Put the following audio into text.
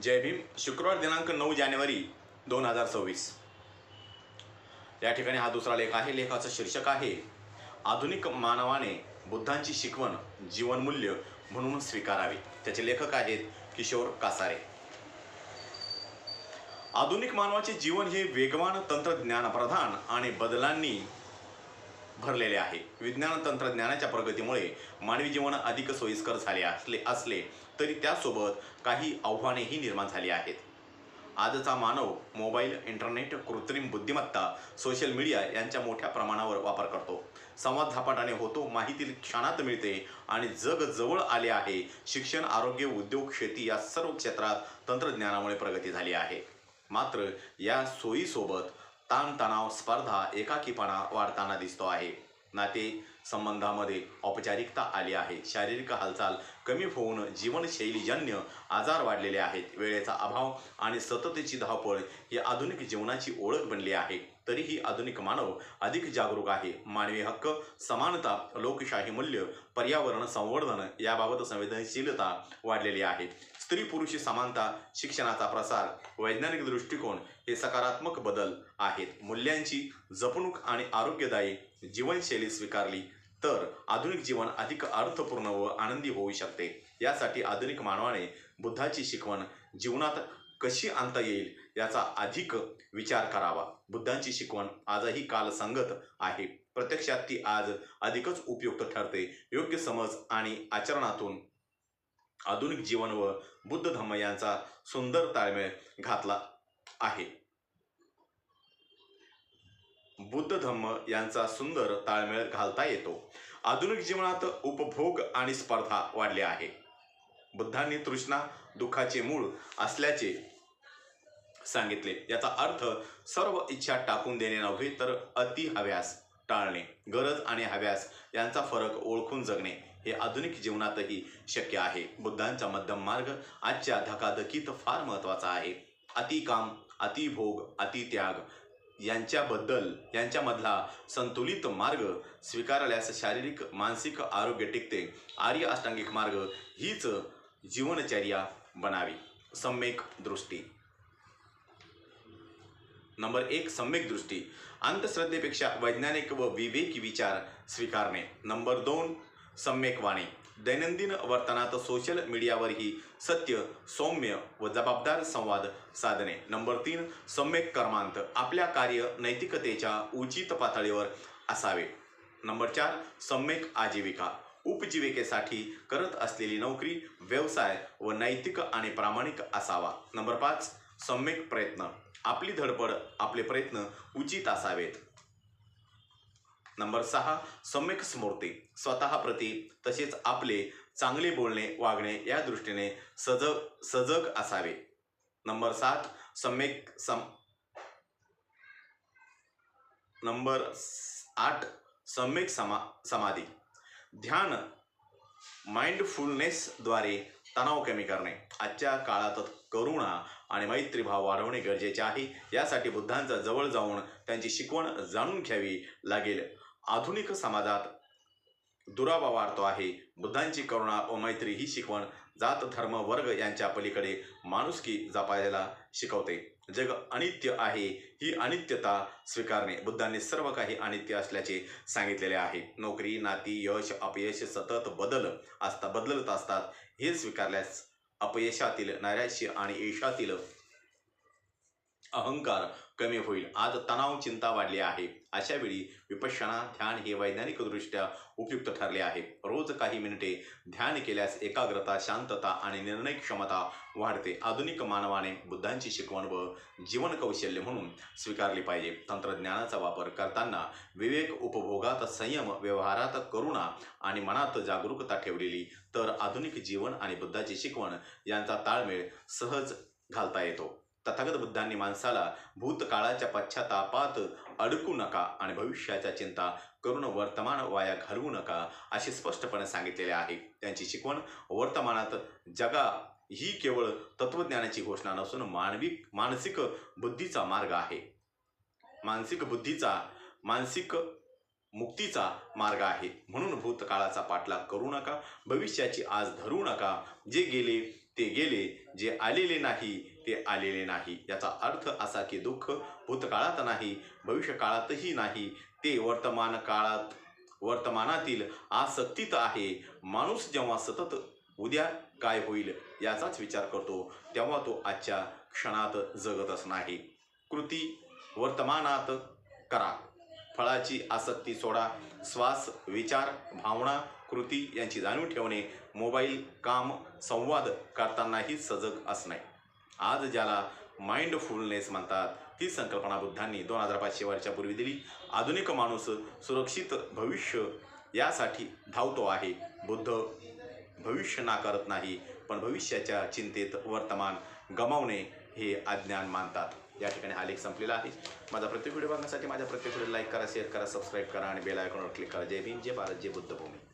जय भीम. शुक्रवार दिनांक 9 जानेवारी 2026 या ठिकाणी हा दुसरा लेख आहे. लेखाचं शीर्षक आहे आधुनिक मानवाने बुद्धांची शिकवण जीवनमूल्य म्हणून स्वीकारावी. त्याचे लेखक आहेत किशोर कासारे. आधुनिक मानवाचे जीवन हे वेगवान तंत्रज्ञान प्रधान आणि बदलांनी भरलेले आहे. विज्ञान तंत्रज्ञानाच्या प्रगतीमुळे मानवी जीवन अधिक सोयीस्कर झाले असले तरी त्यासोबत काही आव्हानेही निर्माण झाली आहेत. आजचा मानव मोबाईल, इंटरनेट, कृत्रिम बुद्धिमत्ता, सोशल मीडिया यांचा मोठ्या प्रमाणावर वापर करतो. संवाद झपाट्याने होतो, माहिती क्षणात मिळते आणि जग जवळ आले आहे. शिक्षण, आरोग्य, उद्योग, शेती या सर्व क्षेत्रात तंत्रज्ञानामुळे प्रगती झाली आहे. मात्र या सोयीसोबत ताणतणाव, स्पर्धा, एकाकीपणा वाढताना दिसतो आहे. नाते संबंधामध्ये औपचारिकता आली आहे. शारीरिक हालचाल कमी होऊन जीवनशैलीजन्य आजार वाढलेले आहेत. वेळेचा अभाव आणि सततची धावपळ ही आधुनिक जीवनाची ओळख बनली आहे. तरीही आधुनिक मानव अधिक जागरूक आहे. मानवी हक्क, समानता, लोकशाही मूल्य, पर्यावरण संवर्धन याबाबत संवेदनशीलता वाढलेली आहे. स्त्री पुरुष समानता, शिक्षणाचा प्रसार, वैज्ञानिक दृष्टिकोन हे सकारात्मक बदल आहेत. मूल्यांची जपणूक आणि आरोग्यदायी जीवनशैली स्वीकारली तर आधुनिक जीवन अधिक अर्थपूर्ण व आनंदी होऊ शकते. यासाठी आधुनिक मानवाने बुद्धाची शिकवण जीवनात कशी आणता येईल याचा अधिक विचार करावा. बुद्धांची शिकवण आजही कालसंगत आहे. प्रत्यक्षात ती आज अधिकच उपयुक्त ठरते. योग्य समज आणि आचरणातून आधुनिक जीवन व बुद्ध धम्म यांचा सुंदर ताळमेळ घातला आहे. बुद्ध धम्म यांचा सुंदर ताळमेळ घालता येतो. आधुनिक जीवनात उपभोग आणि स्पर्धा वाढली आहे. बुद्धांनी तृष्णा दुःखाचे मूळ असल्याचे सांगितले. याचा अर्थ सर्व इच्छा टाकून देणे नव्हे तर अति हव्यास टाळणे, गरज आणि हव्यास यांचा फरक ओळखून जगणे हे आधुनिक जीवनातही शक्य आहे. बुद्धांचा मध्यम मार्ग आजच्या धकाधकीत फार महत्त्वाचा आहे. अति काम, अति भोग, अति त्याग यांच्यामधला संतुलित मार्ग स्वीकारल्यास शारीरिक मानसिक आरोग्य टिकते. आर्य अष्टांगिक मार्ग हीच जीवनचर्या बनावी. सम्यक दृष्टी. नंबर 1, सम्यक दृष्टी. अंधश्रद्धेपेक्षा वैज्ञानिक व विवेकी विचार स्वीकारणे. नंबर 2, सम्यक वाणी. दैनंदिन वर्तनात सोशल मीडियावरही सत्य, सौम्य व जबाबदार संवाद साधणे. नंबर 3, सम्यक कर्मांत. आपल्या कार्य नैतिकतेच्या उचित पातळीवर असावे. नंबर 4, सम्यक आजीविका. उपजीविकेसाठी करत असलेली नोकरी, व्यवसाय व नैतिक आणि प्रामाणिक असावा. नंबर 5, सम्यक प्रयत्न. आपली धडपड, आपले प्रयत्न उचित असावेत. नंबर 6, सम्यक स्मृती. स्वतःप्रती तसेच आपले चांगले बोलणे, वागणे या दृष्टीने सजग असावे. नंबर 7, नंबर 8, सम्यक समाधी. ध्यान, माइंडफुलनेसद्वारे तणाव कमी करणे. आजच्या काळात करुणा आणि मैत्रीभाव वाढवणे गरजेचे आहे. यासाठी बुद्धांच्या जवळ जाऊन त्यांची शिकवण जाणून घ्यावी लागेल. आधुनिक समाजात दुरावा वाढतो आहे. बुद्धांची करुणा व मैत्री ही शिकवण जात, धर्म, वर्ग यांच्या पलीकडे माणुसकी जपायला शिकवते. जग अनित्य आहे. ही अनित्यता स्वीकारणे. बुद्धांनी सर्व काही अनित्य असल्याचे सांगितलेले आहे. नोकरी, नाती, यश, अपयश सतत बदलत असतात. हे स्वीकारल्यास अपयशातील नैराश्य आणि यशातील अहंकार कमी होईल. आज तणाव, चिंता वाढली आहे. अशा वेळी विपश्यना ध्यान हे वैज्ञानिकदृष्ट्या उपयुक्त ठरले आहे. रोज काही मिनिटे ध्यान केल्यास एकाग्रता, शांतता आणि निर्णय क्षमता वाढते. आधुनिक मानवाने बुद्धांची शिकवण व जीवन कौशल्य म्हणून स्वीकारली पाहिजे. तंत्रज्ञानाचा वापर करताना विवेक, उपभोगात संयम, व्यवहारात करुणा आणि मनात जागरूकता ठेवलेली तर आधुनिक जीवन आणि बुद्धाची शिकवण यांचा ताळमेळ सहज घालता येतो. तथागत बुद्धांनी माणसाला भूतकाळाच्या पश्चातापात अडकू नका आणि भविष्याच्या चिंता करून वर्तमान वाया घालवू नका असे स्पष्टपणे सांगितलेले आहे. त्यांची शिकवण वर्तमानात जगा ही केवळ तत्वज्ञानाची घोषणा नसून मानसिक बुद्धीचा मार्ग आहे. मानसिक मुक्तीचा मार्ग आहे. म्हणून भूतकाळाचा पाठलाग करू नका, भविष्याची आज धरू नका. जे गेले ते गेले, जे आलेले नाही ते आलेले नाही. याचा अर्थ असा की दुःख भूतकाळात नाही, भविष्यकाळातही नाही, ते वर्तमानातील आसक्तीत आहे. माणूस जेव्हा सतत उद्या काय होईल याचाच विचार करतो, तेव्हा तो आजच्या क्षणात जगतच नाही. कृती वर्तमानात करा. फळाची आसक्ती सोडा. श्वास, विचार, भावना, कृती यांची जाणीव ठेवणे. मोबाईल, काम, संवाद करतानाही सजग असणे. आज ज्याला माइंडफुलनेस म्हणतात, ही संकल्पना बुद्धांनी 2500 वर्षापूर्वी दिली. आधुनिक माणूस सुरक्षित भविष्य यासाठी धावतो आहे. बुद्ध भविष्य नाकारत नाही, पण भविष्याच्या चिंतेत वर्तमान गमावणे हे अज्ञान मानतात. या ठिकाणी हा लेख संपलेला आहे. माझा प्रत्येक व्हिडिओ बघण्यासाठी माझ्या प्रत्येक व्हिडिओ लाईक करा, शेअर करा, सबस्क्राईब करा आणि बेल आयकॉनवर क्लिक करा. जय भीम, जय भारत, जय बुद्धभूमी.